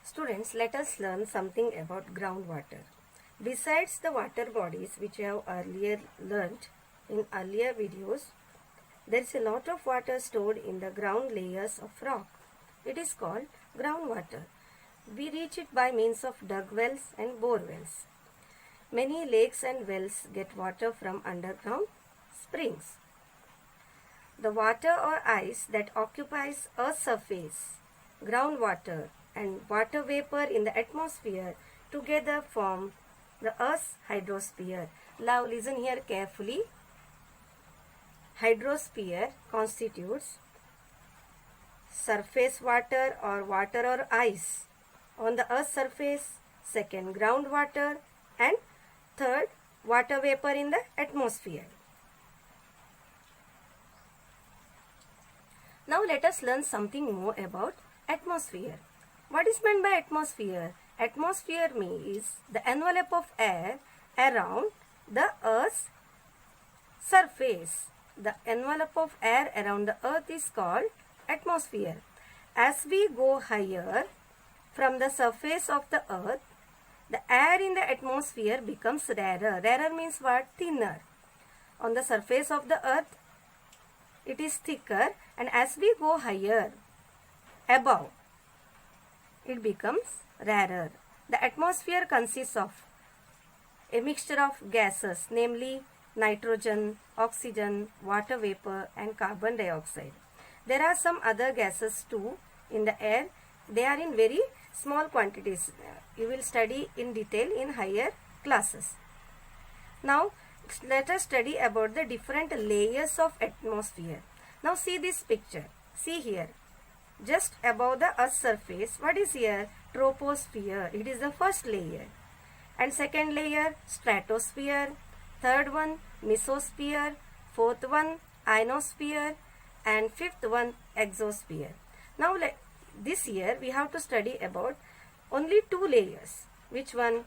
Students, let us learn something about groundwater. Besides the water bodies which we have earlier learnt in earlier videos, there is a lot of water stored in the ground layers of rock. It is called groundwater. We reach it by means of dug wells and bore wells. Many lakes and wells get water from underground springs. The water or ice that occupies Earth's surface, groundwater, and water vapor in the atmosphere together form the Earth's hydrosphere. Now listen here carefully. Hydrosphere constitutes surface water or ice on the Earth's surface, second groundwater, and third water vapor in the atmosphere. Now let us learn something more about atmosphere. What is meant by atmosphere? Atmosphere means the envelope of air around the Earth's surface. The envelope of air around the Earth is called atmosphere. As we go higher from the surface of the Earth, the air in the atmosphere becomes rarer. Rarer means what? Thinner. On the surface of the Earth, it is thicker, and as we go higher, above, it becomes rarer. The atmosphere consists of a mixture of gases, namely nitrogen, oxygen, water vapor, and carbon dioxide. There are some other gases too in the air. They are in very small quantities. You will study in detail in higher classes. Now, let us study about the different layers of atmosphere. Now see this picture. See here. Just above the Earth's surface, what is here? Troposphere. It is the first layer. And second layer, stratosphere. Third one, mesosphere. Fourth one, ionosphere. And fifth one, exosphere. Now this year we have to study about only two layers. Which one?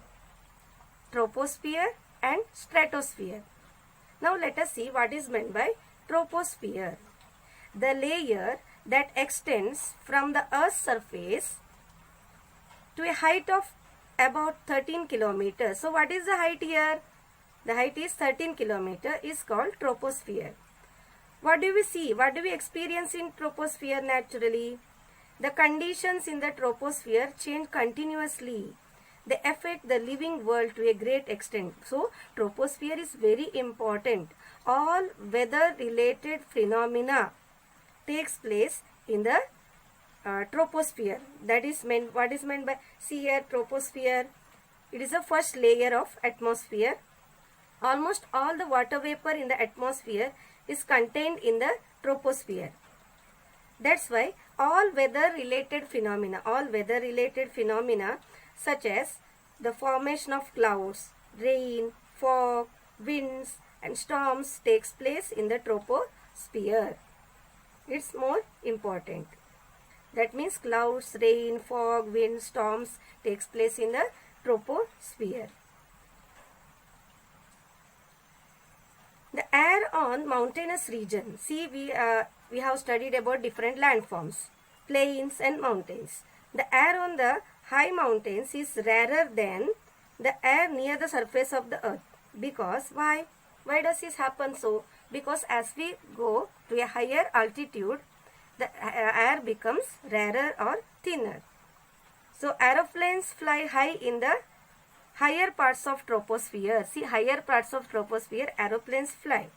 Troposphere and stratosphere. Now let us see what is meant by troposphere. The layer that extends from the Earth's surface to a height of about 13 kilometers. So what is the height here? The height is 13 kilometers is called troposphere. What do we see? What do we experience in troposphere naturally? The conditions in the troposphere change continuously. They affect the living world to a great extent. So, troposphere is very important. All weather-related phenomena takes place in the troposphere. That is meant. What is meant by, see here, troposphere? It is the first layer of atmosphere. Almost all the water vapor in the atmosphere is contained in the troposphere. That's why all weather-related phenomena such as the formation of clouds, rain, fog, winds and storms takes place in the troposphere. It's more important. That means clouds, rain, fog, wind, storms takes place in the troposphere. The air on mountainous region. See, we have studied about different landforms, plains and mountains. The air on the high mountains is rarer than the air near the surface of the Earth. Because why? Why does this happen so? Because as we go to a higher altitude, the air becomes rarer or thinner. So aeroplanes fly high in the higher parts of troposphere. See, higher parts of troposphere, aeroplanes fly.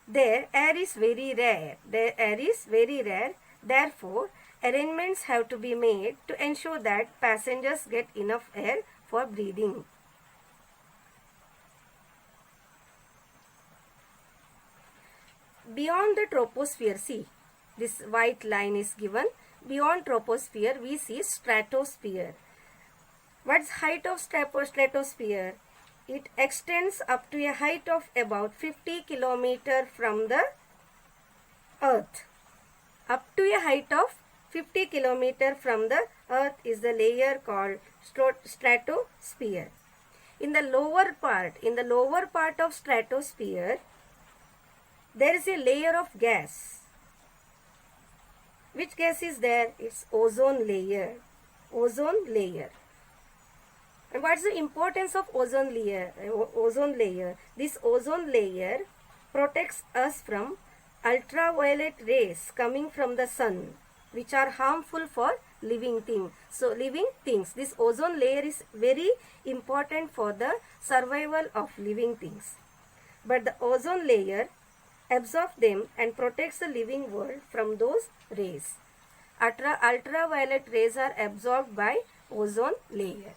There air is very rare. Therefore, arrangements have to be made to ensure that passengers get enough air for breathing. Beyond the troposphere, see, this white line is given. Beyond troposphere, we see stratosphere. What's height of stratosphere? It extends up to a height of about 50 kilometers from the Earth. Up to a height of 50 kilometers from the Earth is the layer called stratosphere. In the lower part of stratosphere, there is a layer of gas. Which gas is there? It's ozone layer. ozone layer. And what is the importance of ozone layer? This ozone layer protects us from ultraviolet rays coming from the sun, which are harmful for living things. So living things, this ozone layer is very important for the survival of living things. But the ozone layer absorbs them and protects the living world from those rays. Ultraviolet rays are absorbed by ozone layer.